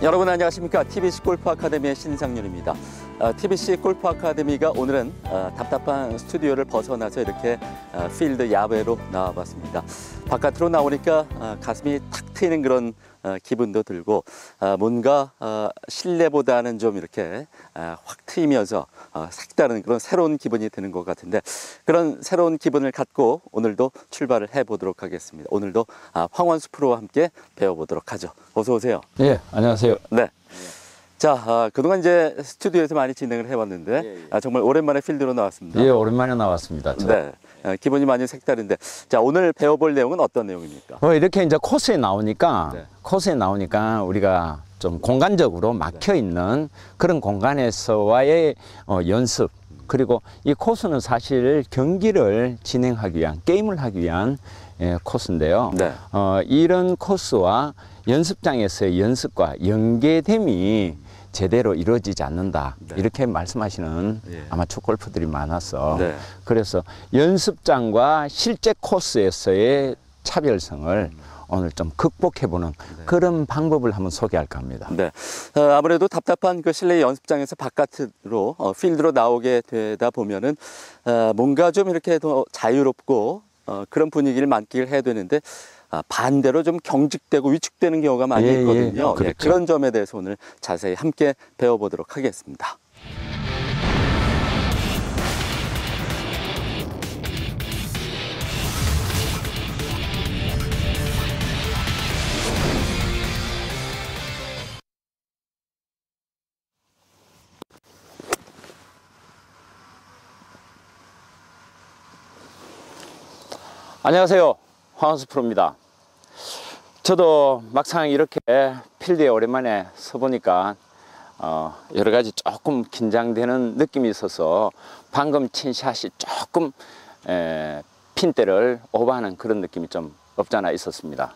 여러분 안녕하십니까? TBC 골프 아카데미의 신상윤입니다. TBC 골프 아카데미가 오늘은 답답한 스튜디오를 벗어나서 이렇게 필드 야외로 나와봤습니다. 바깥으로 나오니까 가슴이 탁 트이는 그런 기분도 들고 뭔가 실내보다는 좀 이렇게 확 트이면서 색다른 그런 새로운 기분이 드는 것 같은데, 그런 새로운 기분을 갖고 오늘도 출발을 해보도록 하겠습니다. 오늘도 황원수 프로와 함께 배워보도록 하죠. 어서 오세요. 예, 안녕하세요. 네. 자, 그동안 이제 스튜디오에서 많이 진행을 해왔는데 정말 오랜만에 필드로 나왔습니다. 예, 오랜만에 나왔습니다. 네. 기분이 많이 색다른데, 자, 오늘 배워볼 내용은 어떤 내용입니까? 이렇게 이제 코스에 나오니까 우리가 좀 공간적으로 막혀 있는 그런 공간에서와의 연습, 그리고 이 코스는 사실 경기를 진행하기 위한, 게임을 하기 위한 코스인데요. 네. 이런 코스와 연습장에서의 연습과 연계됨이 제대로 이루어지지 않는다. 네. 이렇게 말씀하시는 아마추어 골퍼들이 많아서 그래서 연습장과 실제 코스에서의 차별성을 오늘 좀 극복해보는 그런 방법을 한번 소개할까 합니다. 네. 아무래도 답답한 그 실내 연습장에서 바깥으로 필드로 나오게 되다 보면은 뭔가 좀 이렇게 더 자유롭고 그런 분위기를 만끽을 해야 되는데, 반대로 좀 경직되고 위축되는 경우가 많이 있거든요. 그렇죠. 그런 점에 대해서 오늘 자세히 함께 배워보도록 하겠습니다. 안녕하세요, 황원수 프로입니다. 저도 막상 이렇게 필드에 오랜만에 서보니까 여러 가지 조금 긴장되는 느낌이 있어서 방금 친 샷이 조금 핀대를 오버하는 그런 느낌이 좀 없잖아 있었습니다.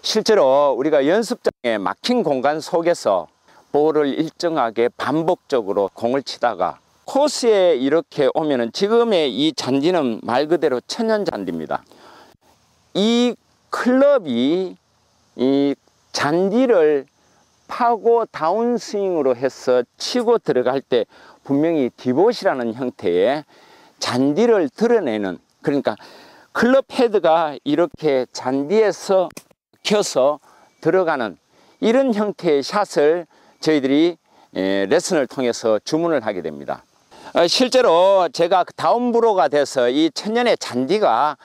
실제로 우리가 연습장에 막힌 공간 속에서 볼을 일정하게 반복적으로 공을 치다가 코스에 이렇게 오면은, 지금의 이 잔디는 말 그대로 천연 잔디입니다. 이 클럽이 이 잔디를 파고 다운스윙으로 해서 치고 들어갈 때 분명히 디봇이라는 형태의 잔디를 드러내는, 그러니까 클럽 헤드가 이렇게 잔디에서 켜서 들어가는 이런 형태의 샷을 저희들이 레슨을 통해서 주문을 하게 됩니다. 실제로 제가 다운브로가 돼서 이 천연의 잔디가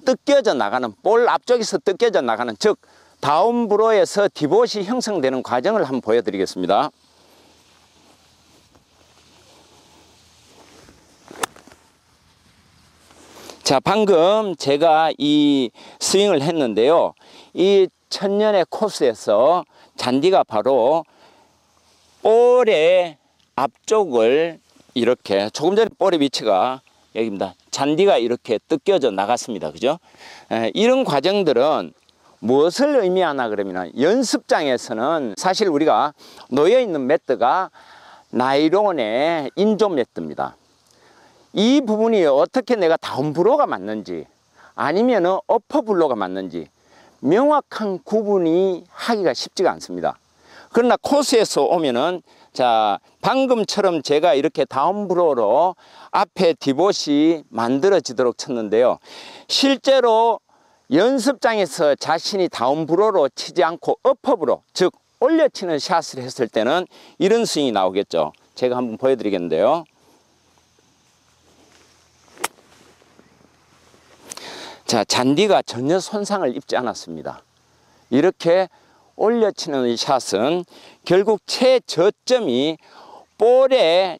뜯겨져 나가는, 볼 앞쪽에서 뜯겨져 나가는, 즉 다운브로에서 디봇이 형성되는 과정을 한번 보여드리겠습니다. 자, 방금 제가 이 스윙을 했는데요, 이 천연의 코스에서 잔디가 바로 볼의 앞쪽을 이렇게, 조금 전에 볼의 위치가 여기입니다. 잔디가 이렇게 뜯겨져 나갔습니다. 그죠? 이런 과정들은 무엇을 의미하나 그러면, 연습장에서는 사실 우리가 놓여있는 매트가 나이론의 인조 매트입니다. 이 부분이 어떻게 내가 다운브로가 맞는지 아니면 어퍼블로가 맞는지 명확한 구분이 하기가 쉽지가 않습니다. 그러나 코스에서 오면은, 자, 방금처럼 제가 이렇게 다운브로로 앞에 디봇이 만들어지도록 쳤는데요, 실제로 연습장에서 자신이 다운브로로 치지 않고 어퍼브로, 즉 올려치는 샷을 했을 때는 이런 스윙이 나오겠죠. 제가 한번 보여드리겠는데요. 자, 잔디가 전혀 손상을 입지 않았습니다. 이렇게 올려치는 이 샷은 결국 최저점이 볼이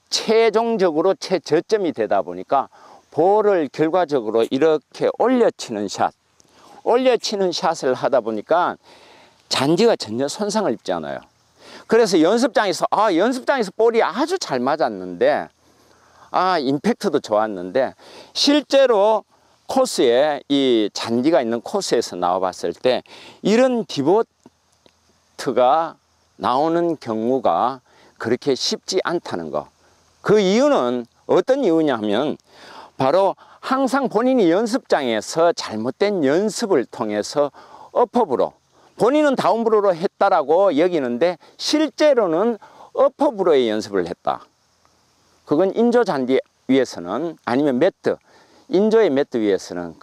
최종적으로 최저점이 되다 보니까 볼을 결과적으로 이렇게 올려치는 샷을 하다 보니까 잔디가 전혀 손상을 입지 않아요. 그래서 연습장에서 볼이 아주 잘 맞았는데, 임팩트도 좋았는데, 실제로 코스에, 이 잔디가 있는 코스에서 나와 봤을 때 이런 디보트가 나오는 경우가 그렇게 쉽지 않다는 거. 그 이유는 어떤 이유냐 하면, 바로 항상 본인이 연습장에서 잘못된 연습을 통해서 어퍼브로, 본인은 다운브로로 했다라고 여기는데 실제로는 어퍼브로의 연습을 했다. 그건 인조 잔디 위에서는 아니면 매트, 인조의 매트 위에서는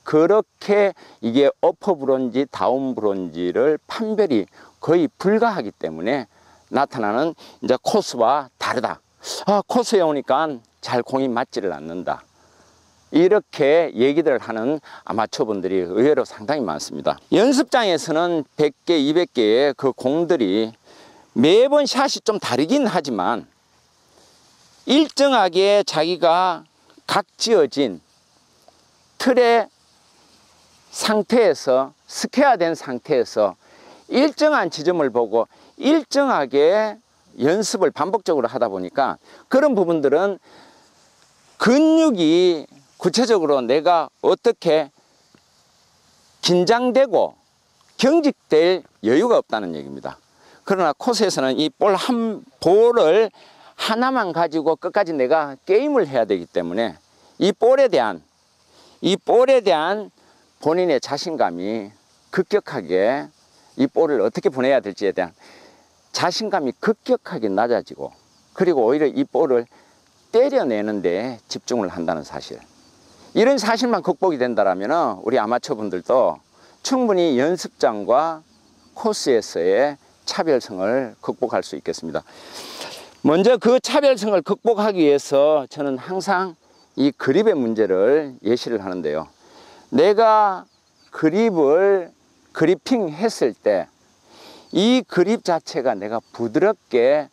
그렇게 이게 어퍼브로인지 다운브로인지를 판별이 거의 불가하기 때문에 나타나는 이제 코스와 다르다. 코스에 오니까 잘 공이 맞지를 않는다. 이렇게 얘기들 하는 아마추어분들이 의외로 상당히 많습니다. 연습장에서는 100개, 200개의 그 공들이 매번 샷이 좀 다르긴 하지만 일정하게 자기가 각지어진 틀의 상태에서 스퀘어된 상태에서 일정한 지점을 보고 일정하게 연습을 반복적으로 하다 보니까 그런 부분들은 근육이 구체적으로 내가 어떻게 긴장되고 경직될 여유가 없다는 얘기입니다. 그러나 코스에서는 이 볼을 하나만 가지고 끝까지 내가 게임을 해야 되기 때문에 이 볼에 대한 본인의 자신감이 급격하게 이 볼을 어떻게 보내야 될지에 대한 자신감이 급격하게 낮아지고 그리고 오히려 이 볼을 때려내는 데 집중을 한다는 사실. 이런 사실만 극복이 된다면 우리 아마추어분들도 충분히 연습장과 코스에서의 차별성을 극복할 수 있겠습니다. 먼저 그 차별성을 극복하기 위해서 저는 항상 이 그립의 문제를 예시를 하는데요. 내가 그리핑 했을 때 이 그립 자체가 내가 부드럽게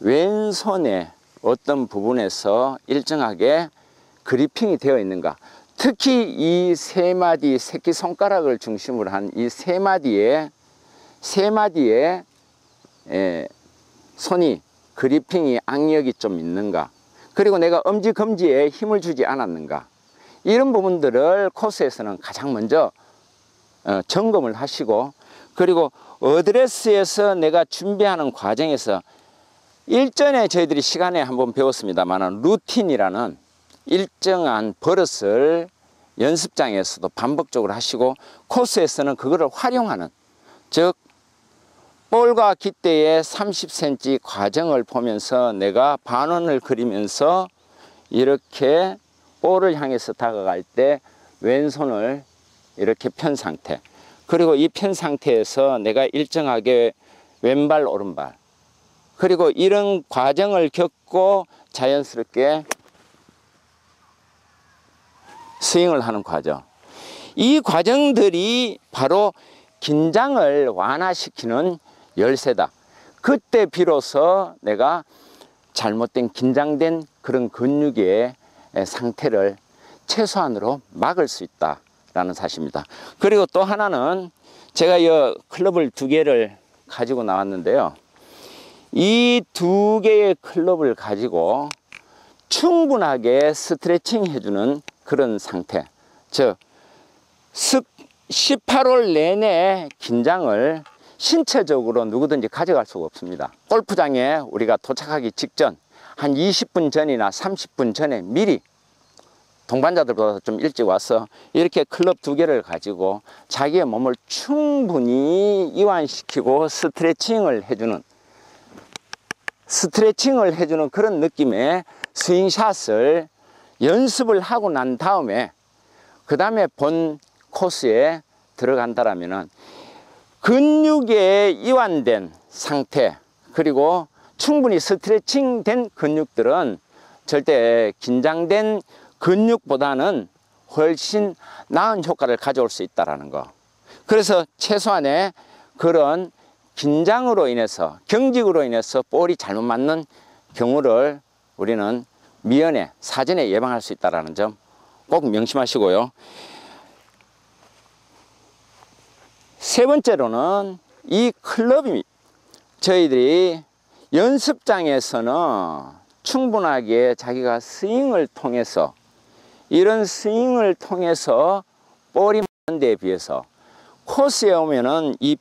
왼손의 어떤 부분에서 일정하게 그리핑이 되어 있는가. 특히 이 세 마디 새끼손가락을 중심으로 한 이 세 마디의 손이 그리핑이 악력이 좀 있는가. 그리고 내가 엄지검지에 힘을 주지 않았는가. 이런 부분들을 코스에서는 가장 먼저 점검을 하시고 그리고 어드레스에서 내가 준비하는 과정에서 일전에 저희들이 시간에 한번 배웠습니다만 루틴이라는 일정한 버릇을 연습장에서도 반복적으로 하시고 코스에서는 그거를 활용하는, 즉 볼과 깃대의 30cm 과정을 보면서 내가 반원을 그리면서 이렇게 볼을 향해서 다가갈 때 왼손을 이렇게 편 상태, 그리고 이 편 상태에서 내가 일정하게 왼발 오른발, 그리고 이런 과정을 겪고 자연스럽게 스윙을 하는 과정. 이 과정들이 바로 긴장을 완화시키는 열쇠다. 그때 비로소 내가 잘못된 긴장된 그런 근육의 상태를 최소한으로 막을 수 있다라는 사실입니다. 그리고 또 하나는 제가 이 클럽을 2개를 가지고 나왔는데요. 이 2개의 클럽을 가지고 충분하게 스트레칭 해주는 그런 상태, 즉 18홀 내내 긴장을 신체적으로 누구든지 가져갈 수가 없습니다. 골프장에 우리가 도착하기 직전 한 20분 전이나 30분 전에 미리 동반자들보다 좀 일찍 와서 이렇게 클럽 2개를 가지고 자기의 몸을 충분히 이완시키고 스트레칭을 해주는 그런 느낌의 스윙샷을 연습을 하고 난 다음에 그 다음에 본 코스에 들어간다라면은 근육에 이완된 상태, 그리고 충분히 스트레칭된 근육들은 절대 긴장된 근육보다는 훨씬 나은 효과를 가져올 수 있다는 거. 그래서 최소한의 그런 긴장으로 인해서, 경직으로 인해서 볼이 잘못 맞는 경우를 우리는 미연에, 사전에 예방할 수 있다는 점 꼭 명심하시고요. 세 번째로는 이 클럽이 저희들이 연습장에서는 충분하게 자기가 스윙을 통해서, 이런 스윙을 통해서 볼이 맞는 데에 비해서 코스에 오면은 이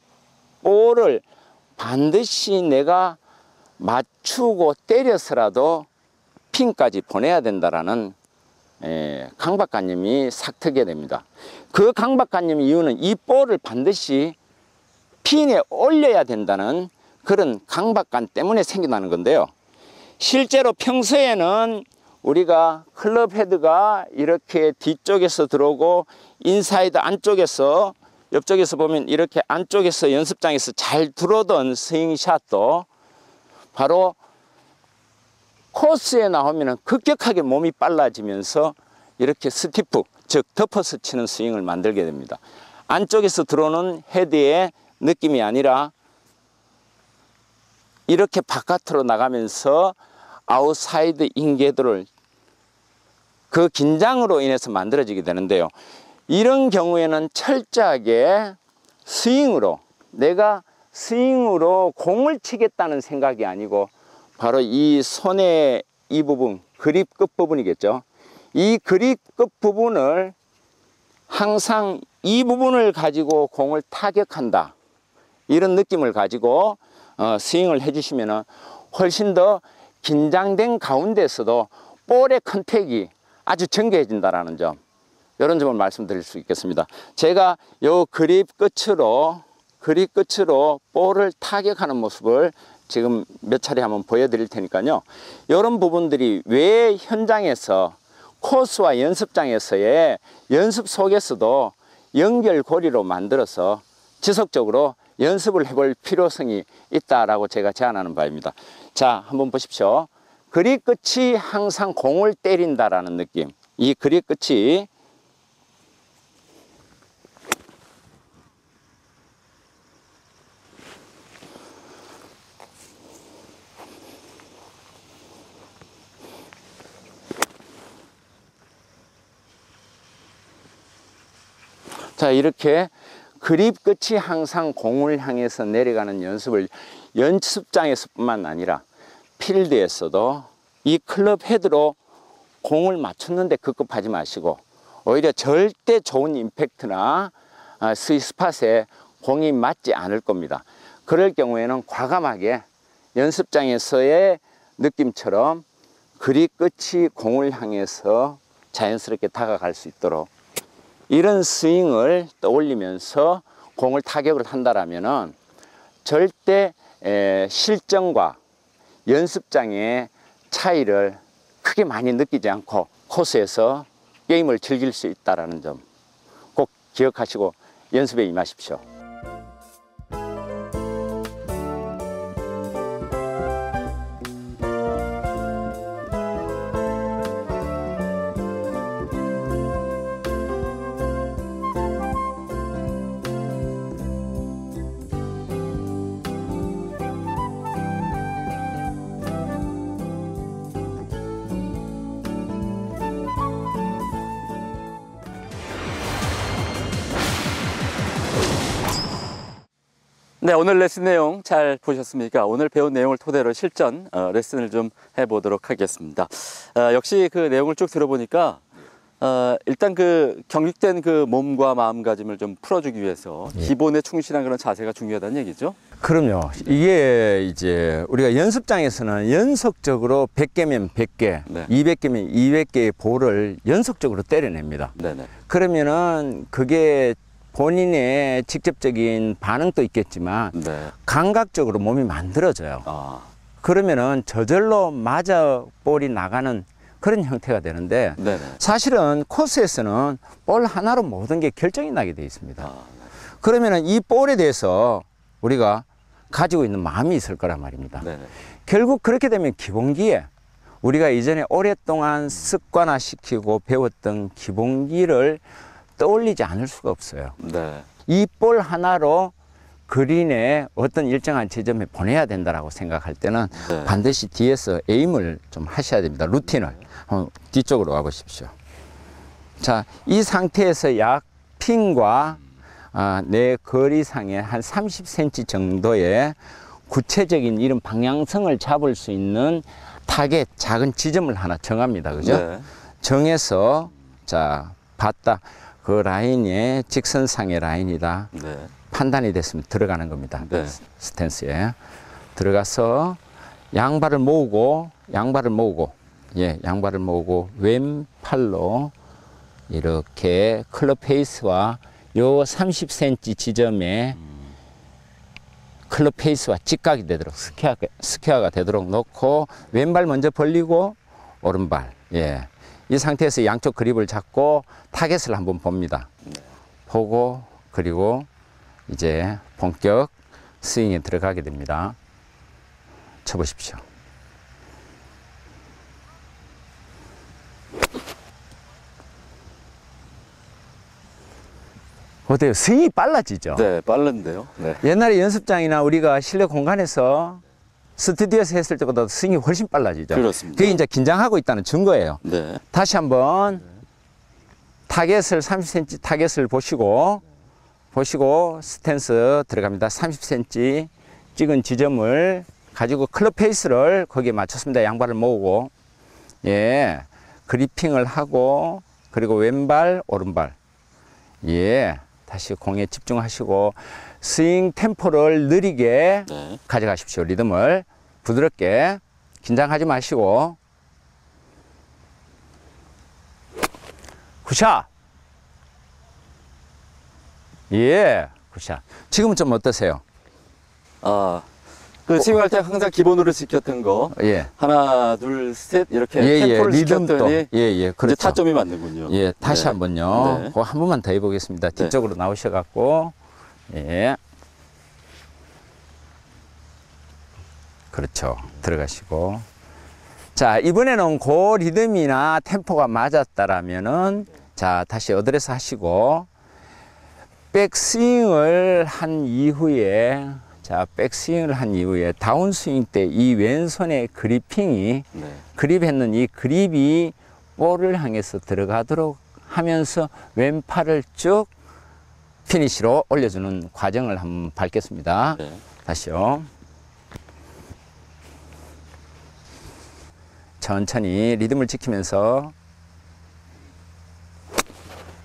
볼을 반드시 내가 맞추고 때려서라도 핀까지 보내야 된다라는 강박관념이 싹트게 됩니다. 그 강박관념 이유는 이 볼을 반드시 핀에 올려야 된다는 그런 강박관 때문에 생겨나는 건데요. 실제로 평소에는 우리가 클럽 헤드가 이렇게 뒤쪽에서 들어오고 인사이드 안쪽에서 옆쪽에서 보면 이렇게 안쪽에서 연습장에서 잘 들어오던 스윙샷도 바로 코스에 나오면 급격하게 몸이 빨라지면서 이렇게 스티프, 즉 덮어서 치는 스윙을 만들게 됩니다. 안쪽에서 들어오는 헤드의 느낌이 아니라 이렇게 바깥으로 나가면서 아웃사이드 인궤도를 그 긴장으로 인해서 만들어지게 되는데요. 이런 경우에는 철저하게 스윙으로, 내가 스윙으로 공을 치겠다는 생각이 아니고 바로 이 손의 이 부분, 그립 끝 부분이겠죠. 이 그립 끝 부분을 항상 이 부분을 가지고 공을 타격한다, 이런 느낌을 가지고 스윙을 해주시면 훨씬 더 긴장된 가운데서도 볼의 컨택이 아주 정교해진다는 점, 이런 점을 말씀드릴 수 있겠습니다. 제가 요 그립 끝으로 볼을 타격하는 모습을 지금 몇 차례 한번 보여드릴 테니까요. 이런 부분들이 왜 현장에서, 코스와 연습장에서의 연습 속에서도 연결고리로 만들어서 지속적으로 연습을 해볼 필요성이 있다라고 제가 제안하는 바입니다. 자, 한번 보십시오. 그립 끝이 항상 공을 때린다라는 느낌. 이 그립 끝이 자, 이렇게 그립 끝이 항상 공을 향해서 내려가는 연습을 연습장에서뿐만 아니라 필드에서도 이 클럽 헤드로 공을 맞췄는데 급급하지 마시고, 오히려 절대 좋은 임팩트나 스윗 스팟에 공이 맞지 않을 겁니다. 그럴 경우에는 과감하게 연습장에서의 느낌처럼 그립 끝이 공을 향해서 자연스럽게 다가갈 수 있도록 이런 스윙을 떠올리면서 공을 타격을 한다라면은 절대 실전과 연습장의 차이를 크게 많이 느끼지 않고 코스에서 게임을 즐길 수 있다는 점 꼭 기억하시고 연습에 임하십시오. 네, 오늘 레슨 내용 잘 보셨습니까? 오늘 배운 내용을 토대로 실전 레슨을 좀 해보도록 하겠습니다. 역시 그 내용을 쭉 들어보니까 일단 그 경직된 그 몸과 마음가짐을 좀 풀어주기 위해서 기본에 충실한 그런 자세가 중요하다는 얘기죠? 그럼요. 이게 이제 우리가 연습장에서는 연속적으로 100개면 100개, 네. 200개면 200개의 볼을 연속적으로 때려냅니다. 네네. 그러면은 그게 본인의 직접적인 반응도 있겠지만 네. 감각적으로 몸이 만들어져요. 아, 그러면은 저절로 맞아 볼이 나가는 그런 형태가 되는데 네네. 사실은 코스에서는 볼 하나로 모든 게 결정이 나게 되어 있습니다. 아, 네. 그러면은 이 볼에 대해서 우리가 가지고 있는 마음이 있을 거란 말입니다. 네네. 결국 그렇게 되면 기본기에 우리가 이전에 오랫동안 습관화시키고 배웠던 기본기를 떠올리지 않을 수가 없어요. 네. 이 볼 하나로 그린에 어떤 일정한 지점에 보내야 된다라고 생각할 때는 네. 반드시 뒤에서 에임을 좀 하셔야 됩니다. 루틴을. 한번 뒤쪽으로 와 보십시오. 자, 이 상태에서 약 핀과 내 거리상의 한 30cm 정도의 구체적인 이런 방향성을 잡을 수 있는 타겟, 작은 지점을 하나 정합니다. 그죠? 네. 정해서, 자, 봤다. 그 라인이 직선상의 라인이다. 네. 판단이 됐으면 들어가는 겁니다. 네. 스탠스에. 들어가서 양발을 모으고, 예, 양발을 모으고, 왼팔로 이렇게 클럽 페이스와 요 30cm 지점에 클럽 페이스와 직각이 되도록 스퀘어가 되도록 놓고 왼발 먼저 벌리고 오른발. 예. 이 상태에서 양쪽 그립을 잡고 타겟을 한번 봅니다. 보고 그리고 이제 본격 스윙에 들어가게 됩니다. 쳐보십시오. 어때요? 스윙이 빨라지죠? 네, 빠른데요. 네. 옛날에 연습장이나 우리가 실내 공간에서 스튜디오에서 했을 때보다 스윙이 훨씬 빨라지죠? 그렇습니다. 그게 이제 긴장하고 있다는 증거예요. 네. 다시 한번 타겟을 30cm 타겟을 보시고 스탠스 들어갑니다. 30cm 찍은 지점을 가지고 클럽 페이스를 거기에 맞췄습니다. 양발을 모으고 예 그리핑을 하고 그리고 왼발 오른발 예 다시 공에 집중하시고 스윙 템포를 느리게 네. 가져가십시오. 리듬을 부드럽게 긴장하지 마시고 굿샷 예 굿샷 지금은 좀 어떠세요? 그 스윙할 때 항상 기본으로 지켰던 거 예. 하나, 둘, 셋 이렇게 예, 템포를 리듬도 지켰더니 그렇죠. 이제 타점이 맞는군요. 예, 다시 네. 한번요. 네. 그거 한 번만 더 해보겠습니다. 네. 뒤쪽으로 나오셔갖고, 예. 그렇죠. 들어가시고. 자, 이번에는 그 리듬이나 템포가 맞았다라면은, 자, 다시 어드레스 하시고, 백스윙을 한 이후에, 다운스윙 때 이 왼손의 그리핑이 네. 그립했는 이 그립이 볼을 향해서 들어가도록 하면서 왼팔을 쭉 피니시로 올려주는 과정을 한번 밟겠습니다. 네. 다시요. 천천히 리듬을 지키면서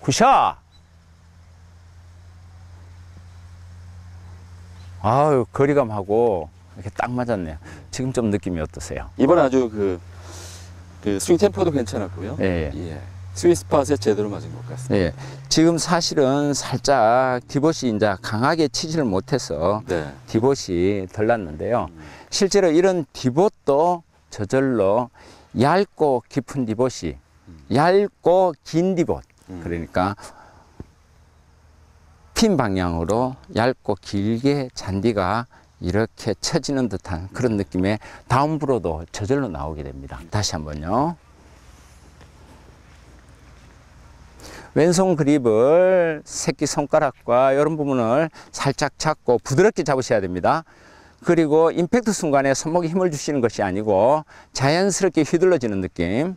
굿샷! 아유, 거리감하고 이렇게 딱 맞았네요. 지금 좀 느낌이 어떠세요? 이번 아주 그 스윙 템포도 괜찮았고요. 예. 예. 스윙 스팟에 제대로 맞은 것 같습니다. 예. 지금 사실은 살짝 디봇이 이제 강하게 치지를 못해서 네. 디봇이 덜 났는데요. 실제로 이런 디봇도 저절로 얇고 깊은 디봇이 얇고 긴 디봇 그러니까 핀 방향으로 얇고 길게 잔디가 이렇게 쳐지는 듯한 그런 느낌의 다운브로도 저절로 나오게 됩니다. 다시 한번요. 왼손 그립을 새끼손가락과 이런 부분을 살짝 잡고 부드럽게 잡으셔야 됩니다. 그리고 임팩트 순간에 손목에 힘을 주시는 것이 아니고 자연스럽게 휘둘러지는 느낌.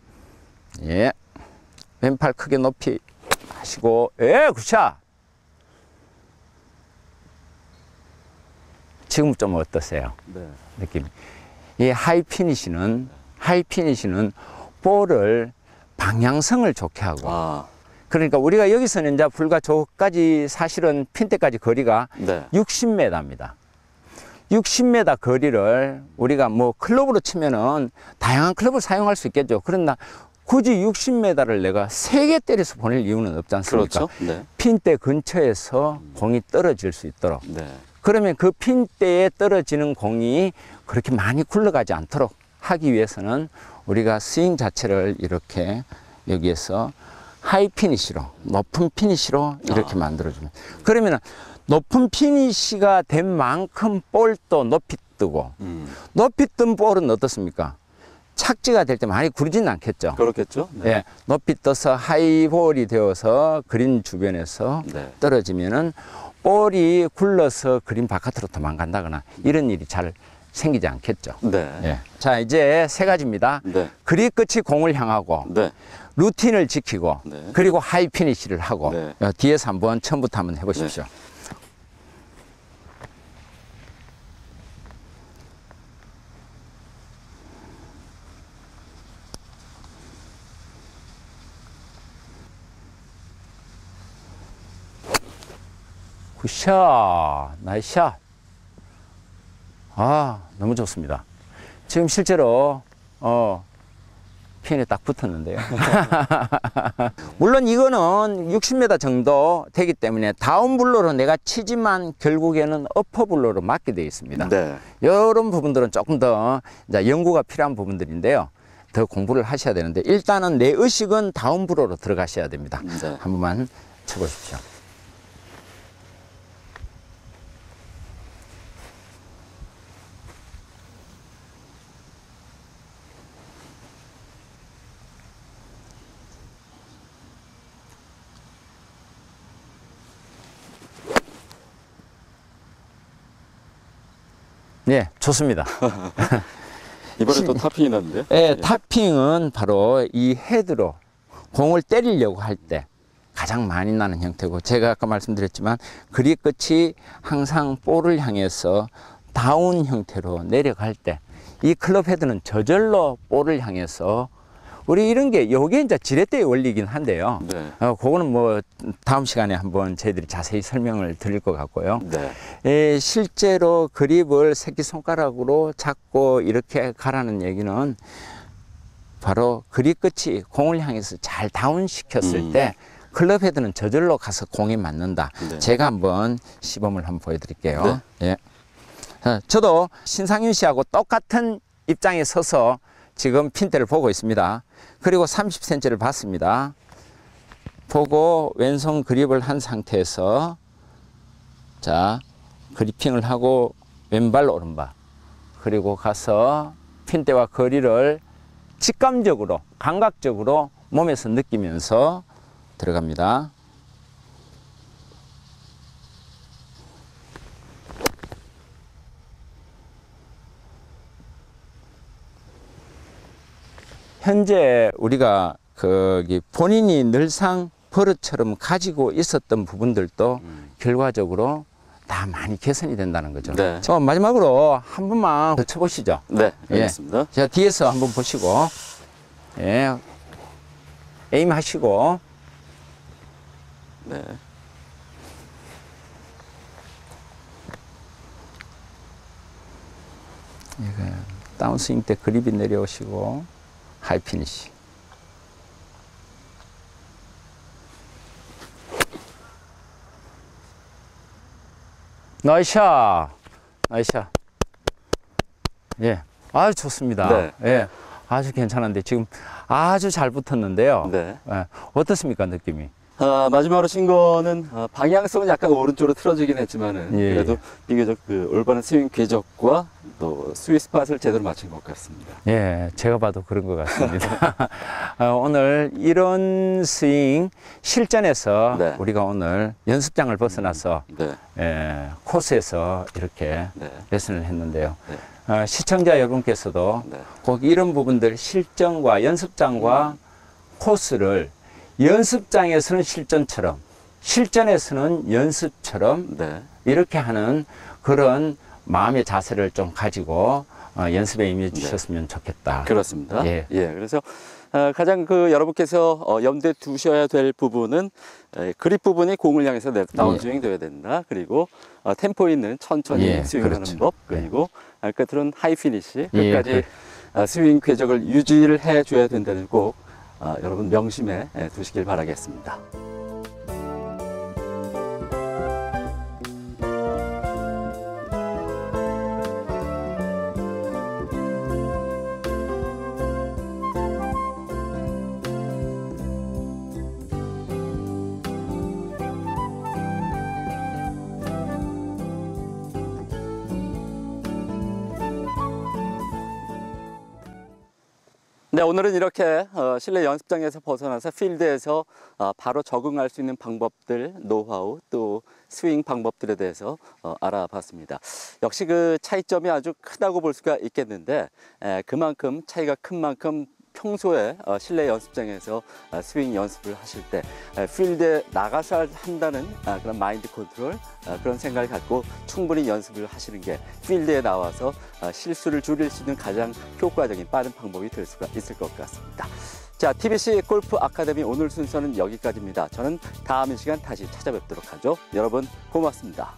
예. 왼팔 크게 높이 하시고, 예, 굿샷! 지금 좀 어떠세요? 네. 느낌. 이 하이피니시는 볼을 방향성을 좋게 하고, 그러니까 우리가 여기서는 이제 불과 저까지 사실은 핀대까지 거리가 네. 60m입니다. 60m 거리를 우리가 뭐 클럽으로 치면은 다양한 클럽을 사용할 수 있겠죠. 그러나 굳이 60m를 내가 3개 때려서 보낼 이유는 없지 않습니까? 그렇죠. 네. 핀대 근처에서 공이 떨어질 수 있도록. 네. 그러면 그 핀대에 떨어지는 공이 그렇게 많이 굴러가지 않도록 하기 위해서는 우리가 스윙 자체를 이렇게 여기에서 하이 피니시로, 높은 피니시로 이렇게 만들어주면. 그러면 높은 피니시가 된 만큼 볼도 높이 뜨고, 높이 뜬 볼은 어떻습니까? 착지가 될 때 많이 구르지는 않겠죠. 그렇겠죠. 네. 예, 높이 떠서 하이볼이 되어서 그린 주변에서 네. 떨어지면은 볼이 굴러서 그린 바깥으로 도망간다거나 이런 일이 잘 생기지 않겠죠. 네. 예. 자, 이제 3가지입니다. 네. 그립 끝이 공을 향하고, 네. 루틴을 지키고, 네. 그리고 하이 피니시를 하고, 네. 뒤에서 한번 처음부터 한번 해보십시오. 굿샷, 나이스 샷. 너무 좋습니다. 지금 실제로 핀에 딱 붙었는데요. 물론 이거는 60m 정도 되기 때문에 다운블로로 내가 치지만 결국에는 어퍼블로로 맞게 되어 있습니다. 네. 이런 부분들은 조금 더 이제 연구가 필요한 부분들인데요. 더 공부를 하셔야 되는데 일단은 내 의식은 다운블로로 들어가셔야 됩니다. 네. 한 번만 쳐보십시오. 네, 좋습니다. 이번에 또 타핑이 났는데요. 네, 타핑은 바로 이 헤드로 공을 때리려고 할 때 가장 많이 나는 형태고, 제가 아까 말씀드렸지만 그립 끝이 항상 볼을 향해서 다운 형태로 내려갈 때 이 클럽 헤드는 저절로 볼을 향해서 우리 이런 게 요게 이제 지렛대의 원리이긴 한데요. 네. 그거는 뭐 다음 시간에 한번 저희들이 자세히 설명을 드릴 것 같고요. 네. 실제로 그립을 새끼손가락으로 잡고 이렇게 가라는 얘기는 바로 그립 끝이 공을 향해서 잘 다운시켰을 때 클럽 헤드는 저절로 가서 공에 맞는다. 네. 제가 한번 시범을 한번 보여드릴게요. 네. 예. 저도 신상윤 씨하고 똑같은 입장에 서서 지금 핀대를 보고 있습니다. 그리고 30cm를 봤습니다. 보고 왼손 그립을 한 상태에서 자 그리핑을 하고 왼발 오른발 그리고 가서 핀대와 거리를 직감적으로 감각적으로 몸에서 느끼면서 들어갑니다. 현재 우리가 거기 본인이 늘상 버릇처럼 가지고 있었던 부분들도 결과적으로 다 많이 개선이 된다는 거죠. 네. 마지막으로 한 번만 더 쳐보시죠. 네, 알겠습니다. 예. 자, 뒤에서 한번 보시고, 예. 에임 하시고, 네. 다운스윙 때 그립이 내려오시고, 하이 피니시. 나이샤. 나이샤. 예. 아주 좋습니다. 네. 예. 아주 괜찮은데 지금 아주 잘 붙었는데요. 네. 예. 어떻습니까, 느낌이? 마지막으로 친 거는 방향성은 약간 오른쪽으로 틀어지긴 했지만은 예. 그래도 비교적 그 올바른 스윙 궤적과 또 스윗 스팟을 제대로 맞춘 것 같습니다. 예, 제가 봐도 그런 것 같습니다. 오늘 이런 스윙 실전에서 네. 우리가 오늘 연습장을 벗어나서 네. 코스에서 이렇게 네. 레슨을 했는데요. 네. 시청자 여러분께서도 네. 꼭 이런 부분들 실전과 연습장과 코스를 연습장에서는 실전처럼 실전에서는 연습처럼 네. 이렇게 하는 그런 마음의 자세를 좀 가지고 연습에 임해 주셨으면 좋겠다. 그렇습니다. 예. 그래서 가장 여러분께서 염두에 두셔야 될 부분은 그립 부분이 공을 향해서 다운스윙 돼야 된다. 그리고 템포 있는 천천히 스윙을 그렇죠. 하는 법. 그리고 끝으로는 하이 피니시. 예, 끝까지 스윙 궤적을 유지를 해줘야 된다는 꼭 여러분 명심해 두시길 바라겠습니다. 네, 오늘은 이렇게 실내 연습장에서 벗어나서 필드에서 바로 적응할 수 있는 방법들, 노하우, 또 스윙 방법들에 대해서 알아봤습니다. 역시 그 차이점이 아주 크다고 볼 수가 있겠는데 그만큼 차이가 큰 만큼 평소에 실내 연습장에서 스윙 연습을 하실 때 필드에 나가서 한다는 그런 마인드 컨트롤 그런 생각을 갖고 충분히 연습을 하시는 게 필드에 나와서 실수를 줄일 수 있는 가장 효과적인 빠른 방법이 될 수가 있을 것 같습니다. 자, TBC 골프 아카데미 오늘 순서는 여기까지입니다. 저는 다음 시간 다시 찾아뵙도록 하죠. 여러분 고맙습니다.